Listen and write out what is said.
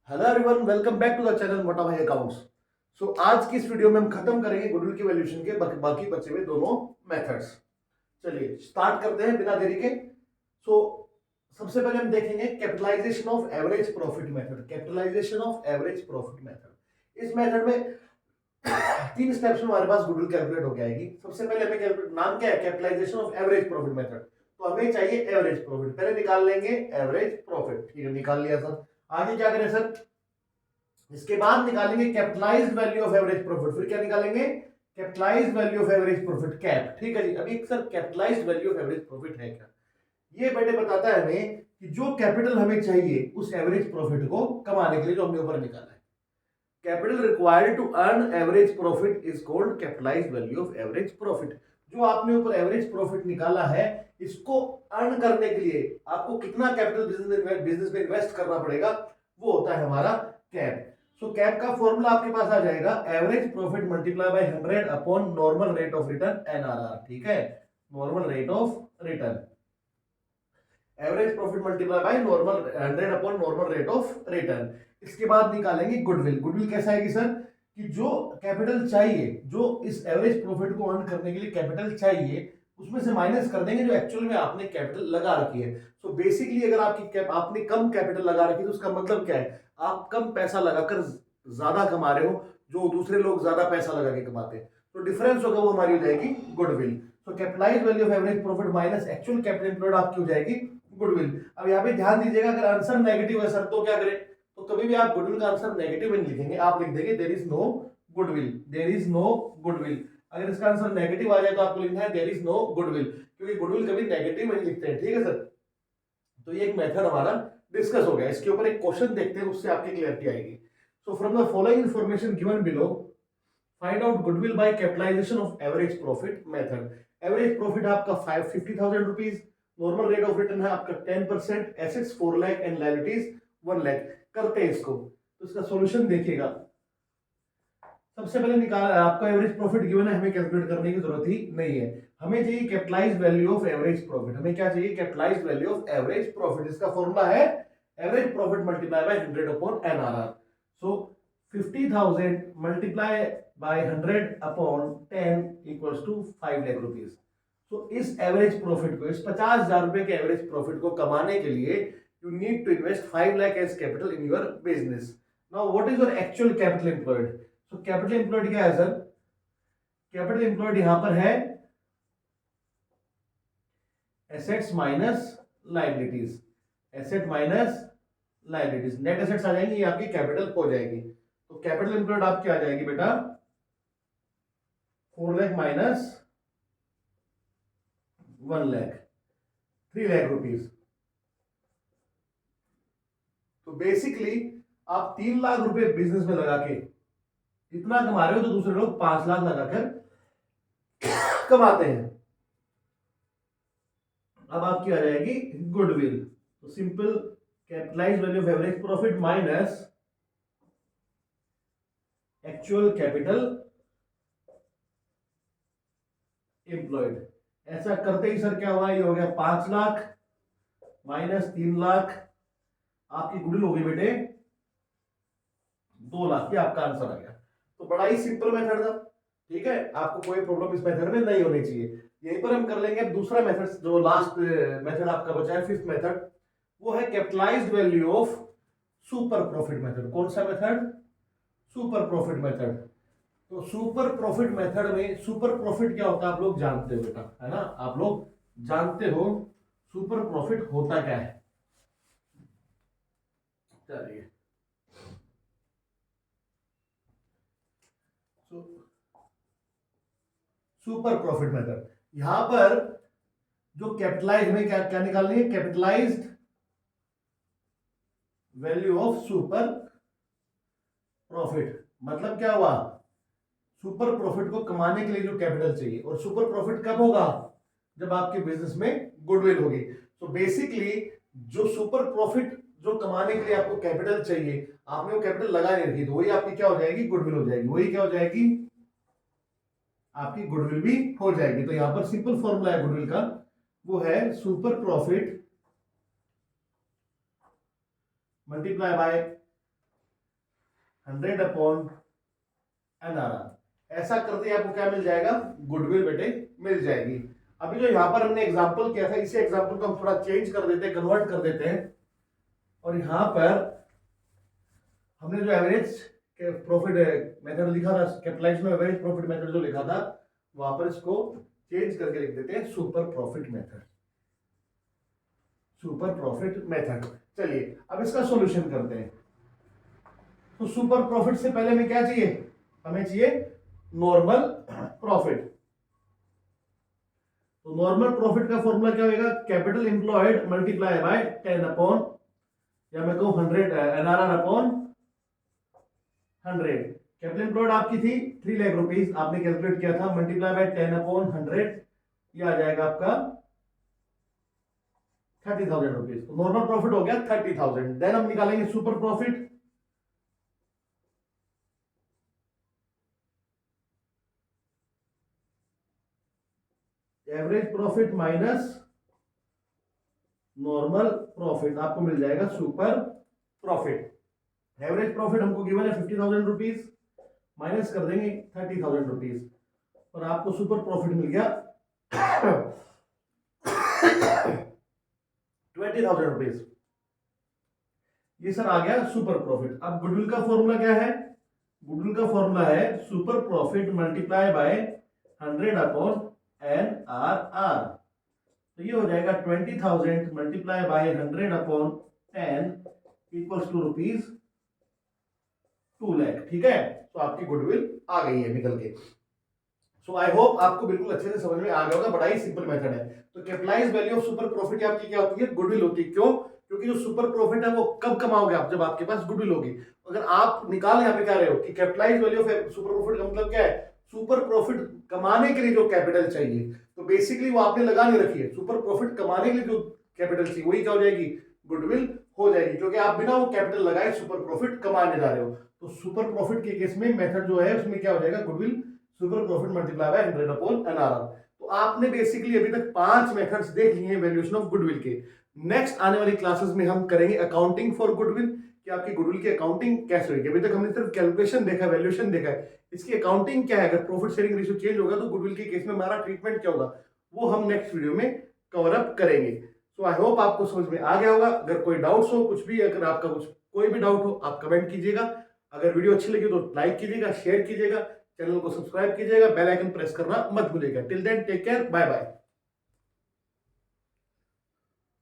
Hello everyone, welcome back to the channel Mota Bhai accounts. सो आज की इस वीडियो में हम खत्म करेंगे गुडविल की वैल्यूएशन के बाकी बचे हुए दोनों मेथड्स। चलिए स्टार्ट करते हैं बिना देरी के। सो सबसे पहले हम देखेंगे capitalisation of average profit method. Capitalisation of average profit method, इस मेथड में तीन स्टेप्स में हमारे पास गुडविल कैलकुलेट होकर आएगी। सबसे पहले हमें कैलकुलेट, नाम क्या है, capitalisation of average profit method. तो हमें चाहिए एवरेज प्रॉफिट, पहले निकाल लेंगे एवरेज प्रॉफिट। ठीक है, निकाल लिया सर। आगे क्या करें सर, इसके बाद निकालेंगे capitalised value of average profit. फिर क्या निकालेंगे, capitalised value of average profit, cap. ठीक है जी। अभी sir capitalised value of average profit है क्या, ये बेटे बताता है हमें कि जो कैपिटल हमें चाहिए उस एवरेज प्रॉफिट को कमाने के लिए जो हमने ऊपर निकाला है, capital required to earn average profit is called capitalised value of average profit. जो आपने ऊपर एवरेज प्रॉफिट निकाला है, इसको अर्न करने के लिए आपको कितना कैपिटल बिजनेस में इन्वेस्ट करना पड़ेगा, वो होता है हमारा कैप। सो कैप का फॉर्मूला आपके पास आ जाएगा average profit multiply by 100 upon normal rate of return NRR. ठीक है, normal rate of return, average profit multiply by normal 100 upon normal rate of return. इसके बाद निकालेंगे गुडविल। गुडविल कैसा आएगी सर, कि जो कैपिटल चाहिए, जो इस एवरेज प्रॉफिट को अर्न करने के लिए कैपिटल चाहिए, उसमें से माइनस कर देंगे जो एक्चुअल में आपने कैपिटल लगा रखी है। सो बेसिकली अगर आपने कम कैपिटल लगा रखी है तो उसका मतलब क्या है, आप कम पैसा लगाकर ज्यादा कमा रहे हो, जो दूसरे लोग ज्यादा पैसा लगा के कमाते हैं। तो डिफरेंस होगा वो हमारी हो जाएगी goodwill. So capitalised value of average profit minus actual capital employed आपकी हो जाएगी गुडविल। अब यहाँ पे ध्यान दीजिएगा, अगर आंसर नेगेटिव है सर तो क्या करें, तो कभी भी आप गुडविल का आंसर नेगेटिव नहीं लिखेंगे, आप लिख देंगे there is no goodwill, there is no goodwill. अगर इसका आंसर नेगेटिव आ जाए तो आपको लिखना है देयर इज नो गुडविल, क्योंकि गुडविल कभी नेगेटिव नहीं लिखते हैं। ठीक है सर, तो ये एक मेथड हमारा डिस्कस हो गया। इसके ऊपर एक क्वेश्चन देखते हैं, उससे आपकी क्लियरिटी आएगी। So from the following information given below, find out goodwill by capitalisation of average profit method. Average profit आपका 50,000 rupees, normal rate of return है आपका 10%, assets 4 lakh and liabilities 1 lakh. करते हैं इसको, तो इसका सॉल्यूशन देखिएगा। सबसे पहले निकाल, आपका एवरेज प्रॉफिट गिवन है, हमें कैलकुलेट करने की जरूरत ही नहीं है। हमें चाहिए capitalised value of average profit. हमें क्या चाहिए, capitalised value of average profit. इसका फॉर्मूला है average profit multiply by 100 upon NRR. So 50,000 multiply by 100 upon 10 equals to 5 lakh rupees. तो इस एवरेज प्रॉफिट को, इस 50,000 रुपए के एवरेज प्रॉफिट को कमाने के लिए you need to invest 5 lakh as capital in your business. Now what is your actual capital employed. तो कैपिटल एम्प्लॉयड क्या है सर, कैपिटल एम्प्लॉयड यहां पर है assets minus liabilities, asset minus liabilities, net assets आ जाएंगी, ये आपकी कैपिटल हो जाएगी। तो कैपिटल एम्प्लॉयड आपकी आ जाएगी बेटा 4 लाख माइनस 1 लाख, 3 लाख रुपीज। तो बेसिकली आप 3 लाख रुपए बिजनेस में लगा के इतना कमा रहे हो, तो दूसरे लोग 5 लाख लगाकर कमाते हैं। अब आपकी आ जाएगी गुडविल। तो simple capitalise value of average profit minus actual capital employed. ऐसा करते ही सर क्या हुआ, ये हो गया 5 लाख माइनस 3 लाख, आपकी गुडविल होगी बेटे 2 लाख। ये आपका आंसर आ गया। तो बड़ा ही सिंपल मेथड था। ठीक है, आपको कोई प्रॉब्लम इस मेथड में नहीं होनी चाहिए। यहीं पर हम कर लेंगे अब दूसरा मेथड, जो लास्ट मेथड आपका बचा है, फिफ्थ मेथड, वो है capitalised value of super profit method. कौन सा मेथड, सुपर प्रॉफिट मेथड। तो सुपर प्रॉफिट मेथड में, सुपर प्रॉफिट क्या होता है आप लोग जानते हो बेटा, है ना, आप लोग जानते हो सुपर प्रॉफिट होता क्या है। चलिए, सुपर प्रॉफिट मेथड, यहां पर जो कैपिटलाइज में क्या क्या निकालनी है, capitalised value of super profit. मतलब क्या हुआ, सुपर प्रॉफिट को कमाने के लिए जो कैपिटल चाहिए, और सुपर प्रॉफिट कब होगा, जब आपके बिजनेस में गुडविल होगी। तो बेसिकली जो सुपर प्रॉफिट जो कमाने के लिए आपको कैपिटल चाहिए, आपने वो कैपिटल लगा नहीं रखी, तो वही आपकी क्या हो जाएगी, गुडविल हो जाएगी। वही क्या हो जाएगी, आपकी गुडविल भी हो जाएगी। तो यहां पर सिंपल फॉर्मूला है गुडविल का, वो है super profit multiply bye 100/NRR। ऐसा करते ही आपको क्या मिल जाएगा, गुडविल बेटे मिल जाएगी। अभी जो यहाँ पर हमने एग्जांपल किया था, इसी एग्जांपल को हम थोड़ा चेंज कर देते हैं, कन्वर्ट कर देते हैं, और यहाँ पर हमने जो एवरेज प्रॉफिट मेथड लिखा था, कैपिटलाइजेशन में एवरेज प्रॉफिट मेथड जो लिखा था, वहां पर इसको चेंज करके लिख देते हैं super profit method, super profit method. चलिए अब इसका सॉल्यूशन करते हैं। तो सुपर प्रॉफिट से पहले हमें क्या चाहिए, हमें चाहिए नॉर्मल प्रॉफिट। तो नॉर्मल प्रॉफिट का फॉर्मूला क्या होगा, capital employed multiply by 10 upon, या मैं कहूं 100 NRR अपॉन 100। कैपिटल एम्प्लॉयड आपकी थी 3 लाख रुपीस, आपने कैलकुलेट किया था, मल्टीप्लाई बाय 10 अपॉन 100, ये आ जाएगा आपका 30,000 रुपीज। तो नॉर्मल प्रॉफिट हो गया 30,000। देन हम निकालेंगे super profit. Average profit minus normal profit, आपको मिल जाएगा सुपर प्रॉफिट। एवरेज प्रॉफिट हमको गिवन है 50,000 रुपीज, माइनस कर देंगे 30,000 रुपीज, और आपको सुपर प्रॉफिट मिल गया 20,000 रुपीज। ये सर आ गया सुपर प्रॉफिट। अब गुडविल का फॉर्मूला क्या है, गुडविल का फॉर्मूला है super profit multiply by 100 upon NRR। तो ये हो जाएगा 20,000 multiply by 100 upon 10 equals to rupees 2 lakh. ठीक है, तो आपकी गुडविल आ गई है निकल के। सो आई होप आपको बिल्कुल अच्छे से समझ में आ गया होगा, बड़ा ही सिंपल मेथड है। तो capitalise value of super profit आपकी क्या होती है, गुडविल होती है। क्यों, क्योंकि जो सुपर प्रॉफिट है वो कब कमाओगे आप, जब आपके पास गुडविल होगी। अगर आप निकाल यहाँ पे क्या रहे हो कि capitalise value of super profit का मतलब क्या है, सुपर प्रॉफिट कमाने के लिए जो कैपिटल चाहिए, तो बेसिकली वो आपने लगा नहीं रखी है। सुपर प्रॉफिट कमाने के लिए जो कैपिटल चाहिए वही क्या हो जाएगी, गुडविल हो जाएगी, क्योंकि आप बिना वो कैपिटल लगाए सुपर प्रॉफिट कमाने जा रहे हो। तो सुपर प्रॉफिट के केस में मेथड जो है उसमें क्या हो जाएगा, goodwill super profit multiply by 100 upon NRR। तो आपने बेसिकली अभी तक 5 मेथड्स देख लिए हैं वैल्यूएशन ऑफ गुडविल के। नेक्स्ट आने वाली क्लासेस में हम करेंगे अकाउंटिंग फॉर गुडविल, कि आपकी गुडविल की अकाउंटिंग कैसे होगी। अभी तक हमने सिर्फ कैलकुलेशन देखा, वैल्यूएशन देखा है, इसकी अकाउंटिंग क्या है, अगर प्रॉफिट शेयरिंग रेशियो चेंज होगा तो गुडविल के केस में हमारा ट्रीटमेंट क्या होगा, वो हम नेक्स्ट वीडियो में कवर अप करेंगे। सो आई होप आपको समझ में आ गया होगा। अगर कोई डाउट्स हो, कुछ भी, अगर आपका कुछ कोई भी डाउट हो आप कमेंट कीजिएगा। अगर वीडियो अच्छी लगी तो लाइक कीजिएगा, शेयर कीजिएगा, चैनल को सब्सक्राइब कीजिएगा, बेल आइकन प्रेस करना मत भूलिएगा। Till then take care, bye bye.